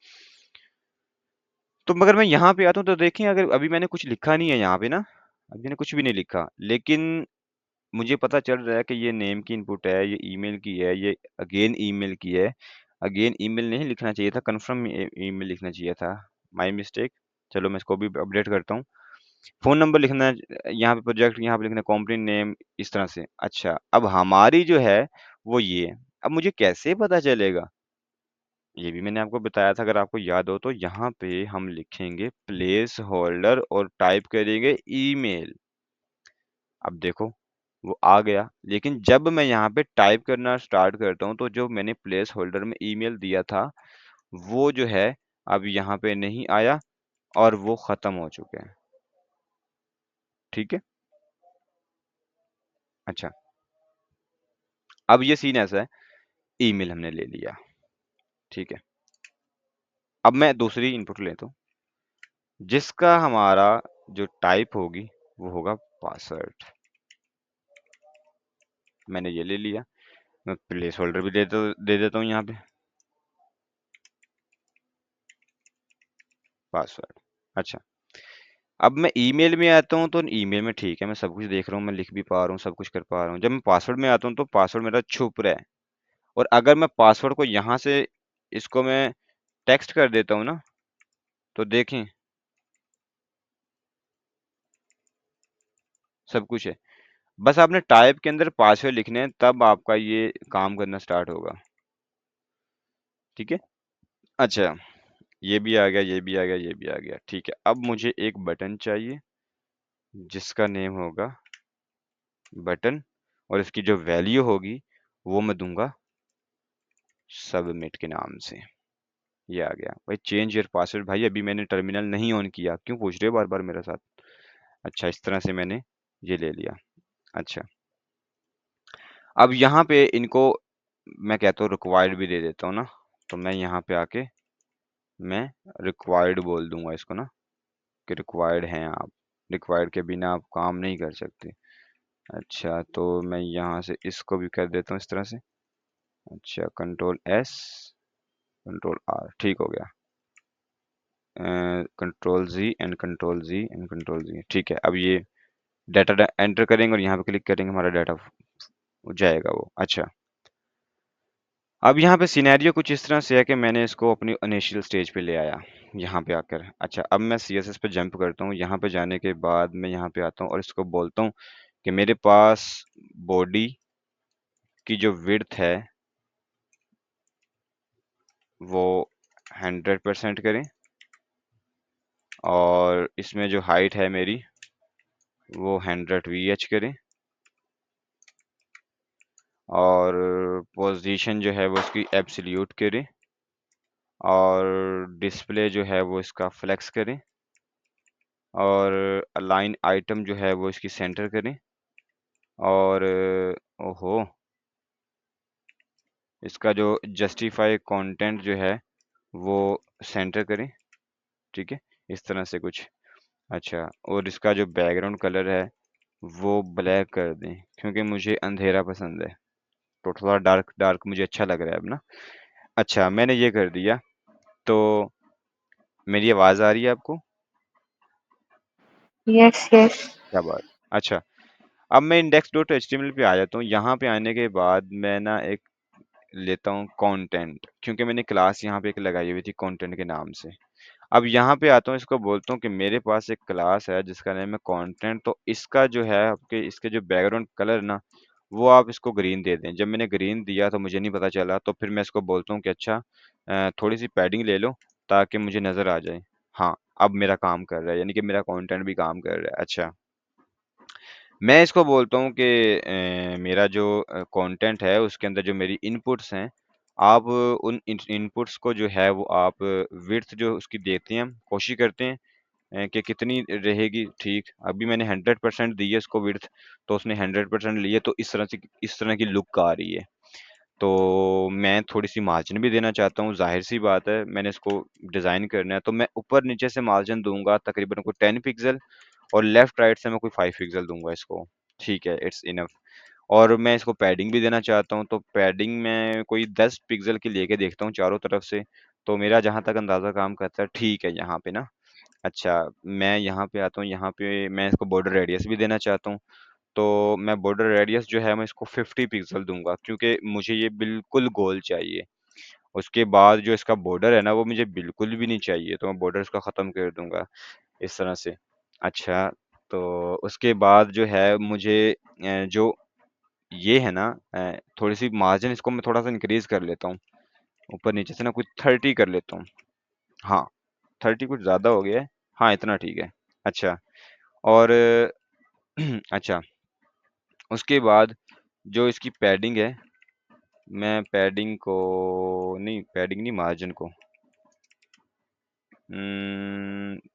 तो मगर मैं यहाँ पे आता हूँ तो देखें, अगर अभी मैंने कुछ लिखा नहीं है यहाँ पे ना, अभी मैंने कुछ भी नहीं लिखा। लेकिन मुझे पता चल रहा है कि ये नेम की इनपुट है, ये ईमेल की है, ये अगेन ईमेल की है। अगेन ईमेल नहीं लिखना चाहिए था, कन्फर्म ईमेल लिखना चाहिए था। My mistake. चलो मैं इसको भी अपडेट करता हूँ। फ़ोन नंबर लिखना है, यहाँ पे प्रोजेक्ट, यहाँ पे लिखना है कंपनी नेम, इस तरह से। अच्छा, अब हमारी जो है वो ये है। अब मुझे कैसे पता चलेगा? ये भी मैंने आपको बताया था, अगर आपको याद हो तो। यहाँ पे हम लिखेंगे प्लेस होल्डर और टाइप करेंगे ईमेल। अब देखो, वो आ गया। लेकिन जब मैं यहाँ पे टाइप करना स्टार्ट करता हूँ तो जो मैंने प्लेस होल्डर में ईमेल दिया था वो जो है अब यहाँ पे नहीं आया और वो ख़त्म हो चुके हैं। ठीक है, अच्छा, अब ये सीन ऐसा है, ईमेल हमने ले लिया, ठीक है। अब मैं दूसरी इनपुट लेता हूँ, जिसका हमारा जो टाइप होगी वो होगा पासवर्ड। मैंने ये ले लिया, मैं प्लेस होल्डर भी दे देता हूँ यहाँ पे, पासवर्ड। अच्छा, अब मैं ईमेल में आता हूँ तो ईमेल में ठीक है, मैं सब कुछ देख रहा हूँ, मैं लिख भी पा रहा हूँ, सब कुछ कर पा रहा हूँ। जब मैं पासवर्ड में आता हूँ तो पासवर्ड मेरा छुप रहा है, और अगर मैं पासवर्ड को यहाँ से इसको मैं टेक्स्ट कर देता हूँ ना, तो देखें सब कुछ है। बस आपने टाइप के अंदर पासवर्ड लिखने हैं, तब आपका ये काम करना स्टार्ट होगा, ठीक है। अच्छा, ये भी आ गया, ये भी आ गया, ये भी आ गया, ठीक है। अब मुझे एक बटन चाहिए जिसका नेम होगा बटन, और इसकी जो वैल्यू होगी वो मैं दूंगा सबमिट के नाम से। ये आ गया भाई, चेंज योर पासवर्ड। भाई अभी मैंने टर्मिनल नहीं ऑन किया, क्यों पूछ रहे हो बार बार मेरे साथ। अच्छा, इस तरह से मैंने ये ले लिया। अच्छा, अब यहाँ पे इनको मैं कहता हूँ रिक्वायर्ड भी दे देता हूँ ना, तो मैं यहाँ पे आके मैं रिक्वायर्ड बोल दूंगा इसको ना, कि रिक्वायर्ड हैं आप, रिक्वायर्ड के बिना आप काम नहीं कर सकते। अच्छा, तो मैं यहाँ से इसको भी कर देता हूँ इस तरह से। अच्छा, कंट्रोल एस, कंट्रोल आर, ठीक हो गया। Control G and control G and control G, ठीक है। अब ये डाटा एंटर करेंगे और यहाँ पे क्लिक करेंगे, हमारा डाटा जाएगा वो। अच्छा, अब यहाँ पे सिनेरियो कुछ इस तरह से है कि मैंने इसको अपनी इनिशियल स्टेज पे ले आया, यहाँ पे आकर। अच्छा, अब मैं CSS पे जंप करता हूँ, यहाँ पे जाने के बाद मैं यहाँ पे आता हूँ और इसको बोलता हूँ कि मेरे पास बॉडी की जो विड्थ है वो 100% करें, और इसमें जो हाइट है मेरी वो 100 VH करें, और पोजीशन जो है वो इसकी एब्सोल्यूट करें, और डिस्प्ले जो है वो इसका फ्लेक्स करें, और अलाइन आइटम जो है वो इसकी सेंटर करें, और ओहो, इसका जो जस्टिफाई कंटेंट जो है वो सेंटर करें, ठीक है, इस तरह से कुछ। अच्छा, और इसका जो बैकग्राउंड कलर है वो ब्लैक कर दें, क्योंकि मुझे अंधेरा पसंद है, तो थोड़ा डार्क डार्क मुझे अच्छा लग रहा है अब ना। अच्छा, मैंने ये कर दिया, तो मेरी आवाज़ आ रही है आपको? Yes yes. क्या बात। अच्छा, अब मैं index.html पे आ जाता हूँ। यहाँ पे आने के बाद मैं ना एक लेता हूँ कंटेंट, क्योंकि मैंने क्लास यहाँ पे एक लगाई हुई थी कंटेंट के नाम से। अब यहाँ पे आता हूँ, इसको बोलता हूँ कि मेरे पास एक क्लास है जिसका नेम है कंटेंट, तो इसका जो है आपके इसके जो बैकग्राउंड कलर ना, वो आप इसको ग्रीन दे दें। जब मैंने ग्रीन दिया तो मुझे नहीं पता चला, तो फिर मैं इसको बोलता हूँ कि अच्छा थोड़ी सी पैडिंग ले लो ताकि मुझे नज़र आ जाए। हाँ, अब मेरा काम कर रहा है, यानी कि मेरा कंटेंट भी काम कर रहा है। अच्छा, मैं इसको बोलता हूँ कि मेरा जो कंटेंट है उसके अंदर जो मेरी इनपुट्स हैं, आप उन इनपुट्स को जो है वो आप विड्थ जो उसकी देते हैं, कोशिश करते हैं कि कितनी रहेगी ठीक। अभी मैंने 100% दी है इसको विड्थ, तो उसने 100% ली है, तो इस तरह की लुक आ रही है। तो मैं थोड़ी सी मार्जिन भी देना चाहता हूँ, जाहिर सी बात है मैंने इसको डिज़ाइन करना है, तो मैं ऊपर नीचे से मार्जिन दूंगा तकरीबन कोई 10 पिक्सल, और लेफ्ट राइट से मैं कोई 5 पिक्सल दूंगा इसको, ठीक है, इट्स इनफ। और मैं इसको पैडिंग भी देना चाहता हूँ, तो पैडिंग में कोई 10 पिक्सल की लेके देखता हूँ चारों तरफ से, तो मेरा जहां तक अंदाजा काम करता है ठीक है यहाँ पे ना। अच्छा, मैं यहाँ पे आता हूँ, यहाँ पे मैं इसको बॉर्डर रेडियस भी देना चाहता हूँ, तो मैं बॉर्डर रेडियस जो है मैं इसको 50 पिक्सल दूंगा, क्योंकि मुझे ये बिल्कुल गोल चाहिए। उसके बाद जो इसका बॉर्डर है ना वो मुझे बिल्कुल भी नहीं चाहिए, तो मैं बॉर्डर इसका ख़त्म कर दूंगा इस तरह से। अच्छा, तो उसके बाद जो है मुझे जो ये है ना, थोड़ी सी मार्जिन इसको मैं थोड़ा सा इंक्रीज कर लेता हूँ, ऊपर नीचे से ना कुछ 30 कर लेता हूँ। हाँ, 30 कुछ ज़्यादा हो गया है। हाँ, इतना ठीक है। अच्छा, और अच्छा, उसके बाद जो इसकी पैडिंग है, मैं पैडिंग नहीं, मार्जिन को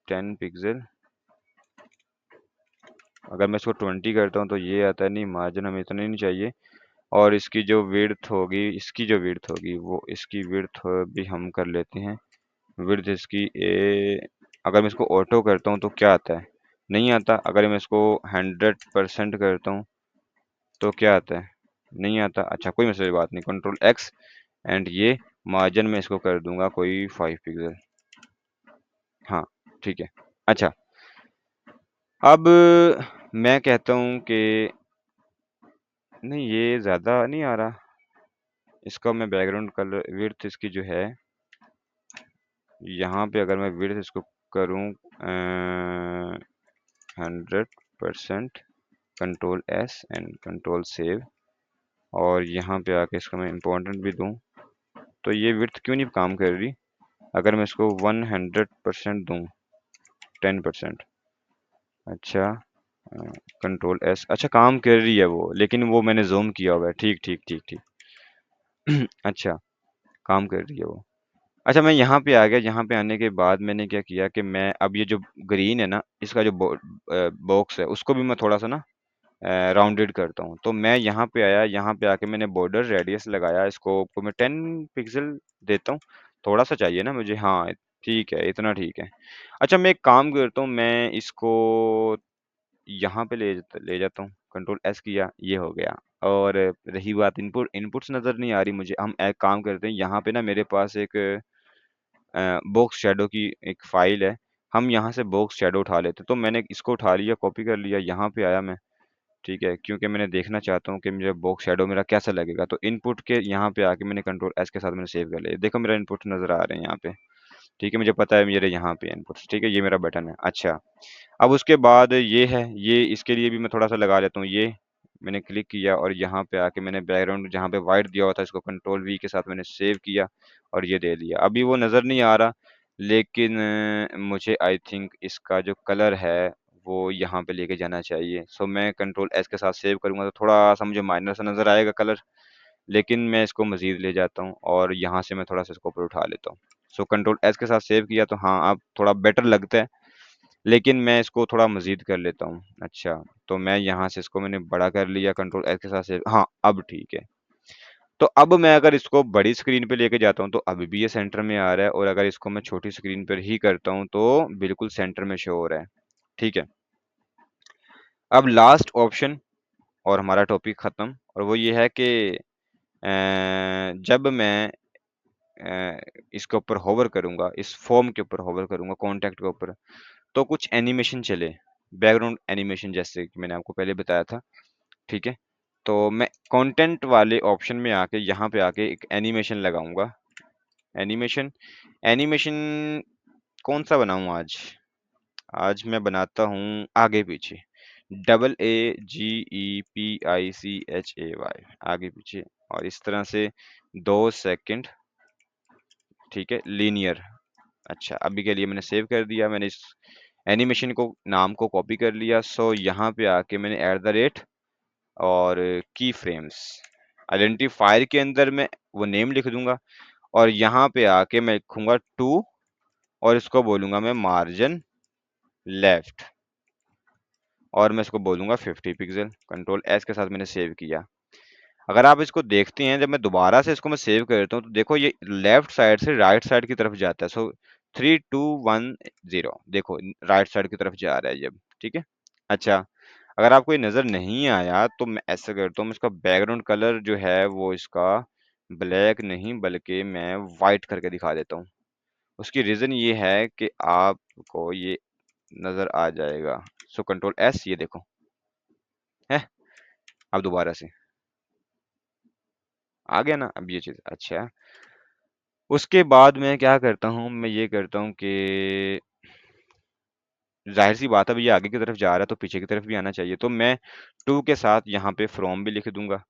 10 पिक्सल, अगर मैं इसको 20 करता हूँ तो ये आता है, नहीं मार्जिन हमें इतना नहीं चाहिए। और इसकी जो विड्थ होगी, इसकी जो विड्थ होगी वो इसकी विड्थ भी हम कर लेते हैं। विड्थ इसकी अगर मैं इसको ऑटो करता हूँ तो क्या आता है, नहीं आता। अगर मैं इसको 100% करता हूँ तो क्या आता है, नहीं आता। अच्छा कोई मसले की बात नहीं, कंट्रोल एक्स एंड ये मार्जिन में इसको कर दूंगा कोई 5 पिक्सल। हाँ ठीक है। अच्छा अब मैं कहता हूँ कि नहीं ये ज़्यादा नहीं आ रहा, इसका मैं बैकग्राउंड कलर विड्थ इसकी जो है, यहाँ पे अगर मैं विड्थ इसको करूँ 100%, control S and control save, और यहाँ पे आके इसको मैं इम्पोर्टेंट भी दूँ, तो ये विड्थ क्यों नहीं काम कर रही। अगर मैं इसको 100% दूँ, 10%, अच्छा कंट्रोल एस, अच्छा काम कर रही है वो, लेकिन वो मैंने जूम किया हुआ है। ठीक ठीक ठीक ठीक। अच्छा काम कर रही है वो। अच्छा मैं यहाँ पे आ गया, यहाँ पे आने के बाद मैंने क्या किया कि मैं अब ये जो ग्रीन है ना, इसका जो बॉक्स है उसको भी मैं थोड़ा सा ना राउंडेड करता हूँ। तो मैं यहाँ पे आया, यहाँ पे आके मैंने बॉर्डर रेडियस लगाया, इसको को मैं 10 पिक्सल देता हूँ। थोड़ा सा चाहिए ना मुझे, हाँ ठीक है, इतना ठीक है। अच्छा मैं एक काम करता हूँ, मैं इसको यहाँ पे ले जाता हूँ, कंट्रोल एस किया, ये हो गया। और रही बात इनपुट्स नज़र नहीं आ रही मुझे, हम एक काम करते हैं, यहाँ पे ना मेरे पास एक बॉक्स शैडो की एक फाइल है, हम यहाँ से बॉक्स शैडो उठा लेते हैं। तो मैंने इसको उठा लिया, कॉपी कर लिया, यहाँ पे आया मैं, ठीक है, क्योंकि मैंने देखना चाहता हूँ कि मुझे बॉक्स शैडो मेरा कैसा लगेगा। तो इनपुट के यहाँ पे आके मैंने कंट्रोल एस के साथ मैंने सेव कर लिया। देखो मेरा इनपुट नज़र आ रहे हैं यहाँ पे, ठीक है, मुझे पता है मेरे यहाँ पे इनपुट्स, ठीक है, ये मेरा बटन है। अच्छा अब उसके बाद ये है, ये इसके लिए भी मैं थोड़ा सा लगा लेता हूँ। ये मैंने क्लिक किया और यहाँ पे आके मैंने बैकग्राउंड जहाँ पे वाइट दिया हुआ था, इसको कंट्रोल वी के साथ मैंने सेव किया और ये दे दिया। अभी वो नज़र नहीं आ रहा, लेकिन मुझे आई थिंक इसका जो कलर है वो यहाँ पे लेके जाना चाहिए। सो मैं कंट्रोल एस के साथ सेव करूँगा तो थोड़ा सा मुझे माइनर सा नज़र आएगा कलर, लेकिन मैं इसको मज़ीद ले जाता हूँ और यहाँ से मैं थोड़ा सा इसको ऊपर उठा लेता हूँ। सो कंट्रोल एस के साथ सेव किया तो हाँ अब थोड़ा बेटर लगता है, लेकिन मैं इसको थोड़ा मज़ीद कर लेता हूँ। अच्छा, तो मैं यहाँ से इसको मैंने बड़ा कर लिया कंट्रोल एस के साथ से, हाँ, अब ठीक है। तो अब मैं अगर इसको बड़ी स्क्रीन पे लेके जाता हूँ तो अभी भी ये सेंटर में आ रहा है, और अगर इसको मैं छोटी स्क्रीन पर ही करता हूँ तो बिल्कुल सेंटर में शो हो रहा है। ठीक है, अब लास्ट ऑप्शन और हमारा टॉपिक ख़त्म, और वो ये है कि जब मैं इसके ऊपर होवर करूँगा, इस फ़ॉर्म के ऊपर होवर करूँगा, कॉन्टैक्ट के ऊपर, तो कुछ एनिमेशन चले, बैकग्राउंड एनिमेशन, जैसे कि मैंने आपको पहले बताया था, ठीक है? तो मैं कंटेंट वाले ऑप्शन में आके यहाँ पे आके एक एनिमेशन लगाऊँगा। एनिमेशन एनिमेशन कौन-सा बनाऊँ आज? आज मैं बनाता हूँ आगे-पीछे, AAGEPICHAY, आगे-पीछे, और इस तरह से 2 सेकंड, ठीक है? लीनियर। अच्छा, अभी के लिए मैंने सेव कर दिया, मैंने इस एनिमेशन को नाम को कॉपी कर लिया। सो यहाँ पे आके मैंने एट द रेट और की फ्रेम्स आइडेंटिफायर के अंदर मैं वो नेम लिख दूंगा, और यहाँ पे आके मैं लिखूंगा 2 और इसको बोलूंगा मैं मार्जिन लेफ्ट, और मैं इसको बोलूंगा 50 पिक्सल। कंट्रोल एस के साथ मैंने सेव किया। अगर आप इसको देखते हैं, जब मैं दोबारा से इसको मैं सेव करता हूँ तो देखो ये लेफ्ट साइड से राइट साइड की तरफ जाता है। सो 3 2 1 0, देखो राइट साइड की तरफ जा रहा है जब, ठीक है। अच्छा अगर आपको ये नज़र नहीं आया तो मैं ऐसा करता हूँ, इसका बैकग्राउंड कलर जो है वो इसका ब्लैक नहीं बल्कि मैं वाइट करके दिखा देता हूँ। उसकी रीज़न ये है कि आपको ये नज़र आ जाएगा। सो कंट्रोल एस, ये देखो है, अब दोबारा से आ गया ना अब ये चीज़। अच्छा उसके बाद मैं क्या करता हूँ, मैं ये करता हूँ कि ज़ाहिर सी बात है, अब ये आगे की तरफ जा रहा है तो पीछे की तरफ भी आना चाहिए। तो मैं 2 के साथ यहाँ पे फ्रॉम भी लिख दूंगा,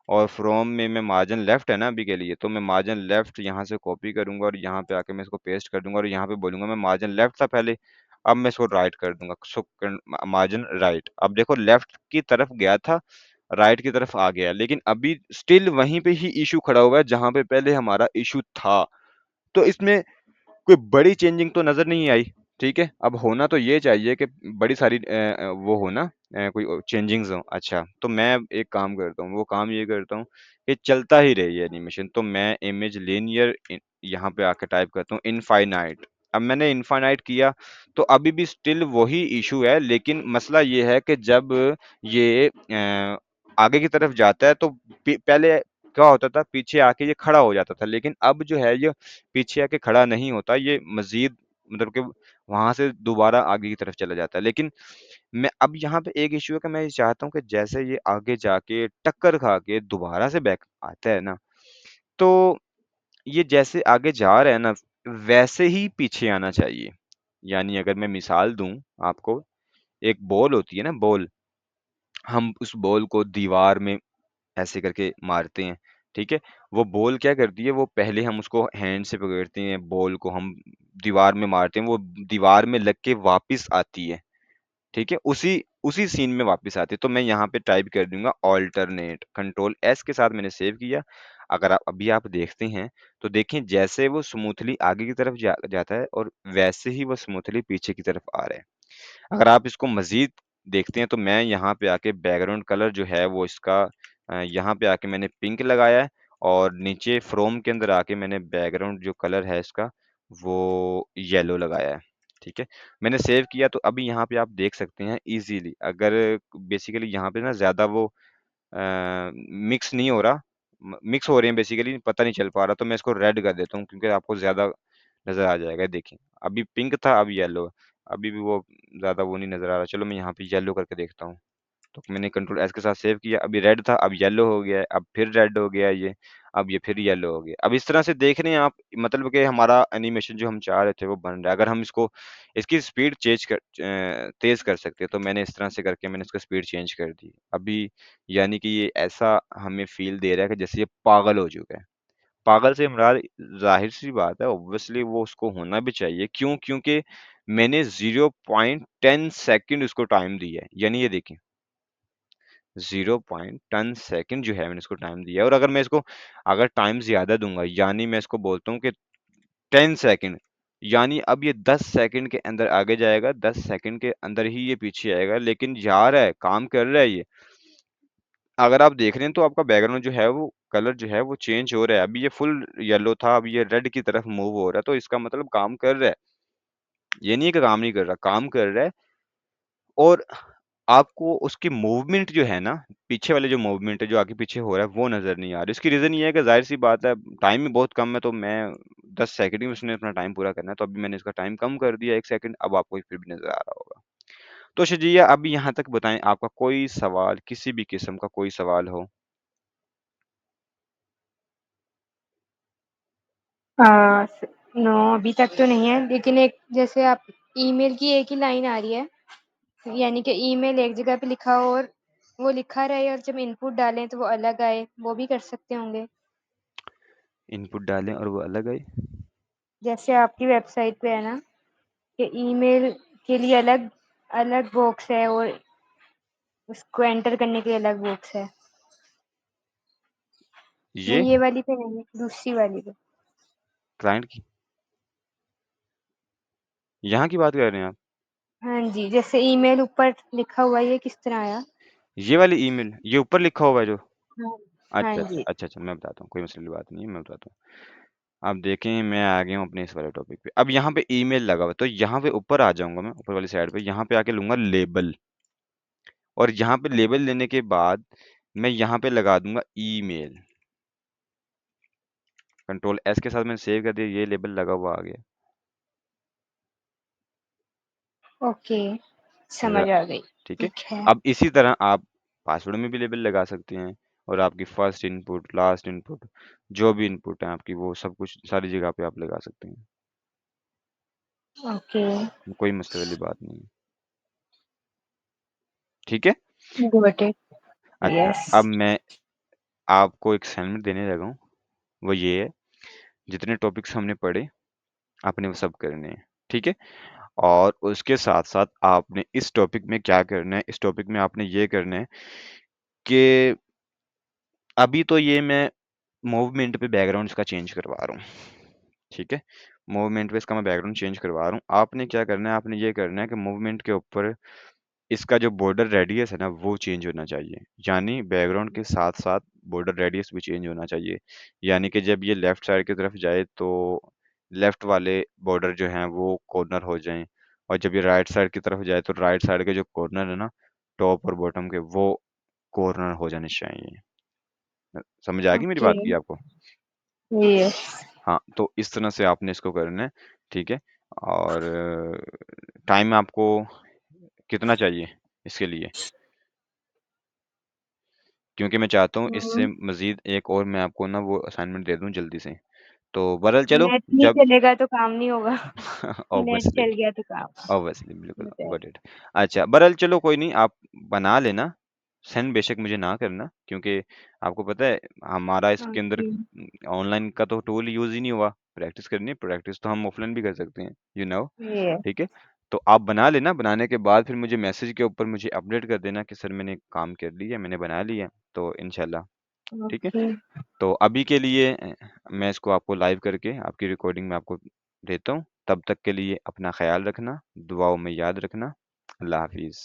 और फ्रॉम में मैं मार्जिन लेफ्ट है ना अभी के लिए, तो मैं मार्जिन लेफ्ट यहाँ से कॉपी करूंगा और यहाँ पे आके मैं इसको पेस्ट कर दूंगा, और यहाँ पे बोलूंगा मैं मार्जिन लेफ्ट था पहले, अब मैं इसको राइट कर दूंगा। सो मार्जिन राइट, अब देखो लेफ्ट की तरफ गया था, राइट की तरफ आ गया, लेकिन अभी स्टिल वहीं पे ही इशू खड़ा हुआ है जहां पे पहले हमारा इशू था। तो इसमें कोई बड़ी चेंजिंग तो नजर नहीं आई। ठीक है, अब होना तो ये चाहिए कि बड़ी सारी वो हो ना, कोई चेंजिंग्स हो। अच्छा, तो मैं एक काम करता हूँ, वो काम ये करता हूँ कि चलता ही रहे ये एनिमेशन, तो मैं इमेज लिनियर यहाँ पे आके टाइप करता हूँ इनफाइनाइट। अब मैंने इनफाइनाइट किया तो अभी भी स्टिल वही इशू है, लेकिन मसला ये है कि जब ये आगे की तरफ जाता है तो पहले क्या होता था, पीछे आके ये खड़ा हो जाता था, लेकिन अब जो है ये पीछे आके खड़ा नहीं होता, ये मजीद मतलब कि वहां से दोबारा आगे की तरफ चला जाता है। लेकिन मैं अब यहाँ पे एक इश्यू है कि मैं ये चाहता हूँ कि जैसे ये आगे जाके टक्कर खा के दोबारा से बैक आता है ना, तो ये जैसे आगे जा रहा है ना, वैसे ही पीछे आना चाहिए। यानी अगर मैं मिसाल दूं आपको, एक बॉल होती है ना, बॉल, हम उस बॉल को दीवार में ऐसे करके मारते हैं, ठीक है? वो बॉल क्या करती है, वो पहले हम उसको हैंड से पकड़ते हैं, बॉल को हम दीवार में मारते हैं, वो दीवार में लग के वापस आती है, ठीक है? उसी उसी सीन में वापस आती है। तो मैं यहाँ पे टाइप कर दूंगा ऑल्टरनेट, कंट्रोल एस के साथ मैंने सेव किया। अगर आप अभी आप देखते हैं तो देखें जैसे वो स्मूथली आगे की तरफ जाता है और वैसे ही वो स्मूथली पीछे की तरफ आ रहा है। अगर आप इसको मज़ीद देखते हैं तो मैं यहाँ पे आके बैकग्राउंड कलर जो है वो इसका यहाँ पे आके मैंने पिंक लगाया है, और नीचे फ्रोम के अंदर आके मैंने बैकग्राउंड जो कलर है इसका वो येलो लगाया है। ठीक है, मैंने सेव किया तो अभी यहाँ पे आप देख सकते हैं इजीली। अगर बेसिकली यहाँ पे ना ज़्यादा वो मिक्स नहीं हो रहा, मिक्स हो रहे हैं बेसिकली, पता नहीं चल पा रहा, तो मैं इसको रेड कर देता हूँ क्योंकि आपको ज़्यादा नज़र आ जाएगा। देखिए अभी पिंक था, अब येलो है, अभी भी वो ज़्यादा वो नहीं नज़र आ रहा। चलो मैं यहाँ पे येलो करके देखता हूँ। तो मैंने कंट्रोल एस के साथ सेव किया, अभी रेड था अब येलो हो गया है, अब फिर रेड हो गया ये, अब ये फिर येलो हो गया। अब इस तरह से देख रहे हैं आप, मतलब कि हमारा एनिमेशन जो हम चाह रहे थे वो बन रहा है। अगर हम इसको इसकी स्पीड तेज कर सकते हैं, तो मैंने इस तरह से करके मैंने इसका स्पीड चेंज कर दी अभी। यानी कि ये ऐसा हमें फील दे रहा है कि जैसे ये पागल हो चुका है। पागल से मुराद जाहिर सी बात है, ऑब्वियसली वो उसको होना भी चाहिए। क्यों? क्योंकि मैंने 0.10 सेकंड उसको टाइम दिया है। यानी ये देखें 0.10 सेकंड जो है मैंने इसको टाइम दिया है, और अगर मैं इसको अगर टाइम ज्यादा दूंगा, यानी मैं इसको बोलता हूँ कि 10 सेकंड, यानी अब ये 10 सेकंड के अंदर आगे जाएगा, 10 सेकंड के अंदर ही ये पीछे आएगा, लेकिन जा रहा है, काम कर रहा है ये। अगर आप देख रहे हैं तो आपका बैकग्राउंड जो है वो कलर जो है वो चेंज हो रहा है। अभी ये फुल येलो था, अभी ये रेड की तरफ मूव हो रहा है, तो इसका मतलब काम कर रहा है। ये नहीं है कि काम नहीं कर रहा, काम कर रहा है। और आपको उसकी मूवमेंट जो है ना, पीछे वाले जो मूवमेंट है जो आगे पीछे हो रहा है वो नजर नहीं आ रही। इसकी रीजन ये है कि जाहिर सी बात है टाइम भी बहुत कम है, तो मैं 10 सेकंड में उसने अपना टाइम पूरा करना है, तो अभी मैंने इसका टाइम कम कर दिया 1 सेकंड। अब आपको फिर भी नजर आ रहा होगा। तो शजिया अभी यहाँ तक बताएं, आपका कोई सवाल, किसी भी किस्म का कोई सवाल हो? नो, अभी तक तो नहीं है, लेकिन एक जैसे आप ईमेल की एक ही लाइन आ रही है, यानी कि ईमेल एक जगह पे लिखा हो और वो लिखा रहे, और जब इनपुट डालें तो वो अलग आए, वो भी कर सकते होंगे। इनपुट डालें और वो अलग आए? जैसे आपकी वेबसाइट पे है ना कि ईमेल के लिए अलग अलग बॉक्स है और उसको एंटर करने के लिए अलग बॉक्स है। ये नहीं, ये वाली पे नहीं, दूसरी वाली पे। क्लाइंट की यहाँ की बात कर रहे हैं आप? हाँ जी, जैसे ईमेल ऊपर लिखा हुआ है, ये किस तरह आया? ये वाली ईमेल, ये ऊपर लिखा हुआ है जो? हाँ। हाँ अच्छा जी। अच्छा अच्छा, मैं बताता हूँ, कोई मसले की बात नहीं है, मैं बताता हूँ। अब देखें मैं आ गया हूँ अपने इस वाले टॉपिक पे। अब यहाँ पे ईमेल लगा हुआ है, तो यहाँ पे ऊपर आ जाऊंगा मैं, ऊपर वाली साइड पे, यहाँ पे आके लूंगा लेबल, और यहाँ पे लेबल लेने के बाद मैं यहाँ पे लगा दूंगा ईमेल। कंट्रोल एस के साथ मैंने सेव कर दिया, ये लेबल लगा हुआ आ गया। ओके, नजर समझ आ गई। ठीक है। ठीक है। अब इसी तरह आप पासवर्ड में भी लेबल लगा सकते हैं, और आपकी फर्स्ट इनपुट, लास्ट इनपुट, जो भी इनपुट है आपकी, वो सब कुछ सारी जगह पे आप लगा सकते हैं। ओके। कोई मसले वाली बात नहीं है। ठीक है। Got it. अच्छा, यस। अब मैं आपको एक असाइनमेंट देने लगा हूँ। वो ये है, जितने टॉपिक्स हमने पढ़े आपने वो सब करने हैं, ठीक है? और उसके साथ साथ आपने इस टॉपिक में क्या करना है, इस टॉपिक में आपने ये करना है कि अभी तो ये मैं मूवमेंट पे बैकग्राउंड्स का चेंज करवा रहा हूँ, ठीक है? मूवमेंट पे इसका मैं बैकग्राउंड चेंज करवा रहा हूँ। आपने क्या करना है, आपने ये करना है कि मूवमेंट के ऊपर इसका जो बॉर्डर रेडियस है ना वो चेंज होना चाहिए, यानी बैकग्राउंड के साथ साथ बॉर्डर रेडियस भी चेंज होना चाहिए। यानी कि जब ये लेफ्ट साइड की तरफ जाए तो लेफ्ट वाले बॉर्डर जो हैं वो कॉर्नर हो जाएं, और जब ये राइट साइड की तरफ जाए तो राइट साइड के जो कॉर्नर है ना, टॉप और बॉटम के, वो कॉर्नर हो जाने चाहिए। समझ आ गई मेरी ओके। बात की आपको? यस। हाँ, तो इस तरह से आपने इसको करना है, ठीक है? और टाइम आपको कितना चाहिए इसके लिए? क्योंकि मैं चाहता हूँ इससे हम्म। मज़ीद एक और मैं आपको ना वो असाइनमेंट दे दूँ जल्दी से। तो बहरहाल चलो नेट नहीं जब चलेगा तो काम नहीं होगा। नेट ऑब्वियसली, चल गया तो काम। ऑब्वियसली बिल्कुल गॉट इट। अच्छा बहरहाल चलो कोई नहीं, आप बना लेना, सेंड बेशक मुझे ना करना, क्योंकि आपको पता है हमारा इसके अंदर ओके। ऑनलाइन का तो टूल यूज़ ही नहीं हुआ। प्रैक्टिस करनी है, प्रैक्टिस तो हम ऑफलाइन भी कर सकते हैं, ये। ठीक है? तो आप बना लेना, बनाने के बाद फिर मुझे मैसेज के ऊपर मुझे अपडेट कर देना कि सर मैंने काम कर लिया, मैंने बना लिया, तो इंशाल्लाह, ठीक है? ओके। तो अभी के लिए मैं इसको आपको लाइव करके आपकी रिकॉर्डिंग में आपको देता हूँ। तब तक के लिए अपना ख्याल रखना, दुआओं में याद रखना। अल्लाह हाफ़िज़।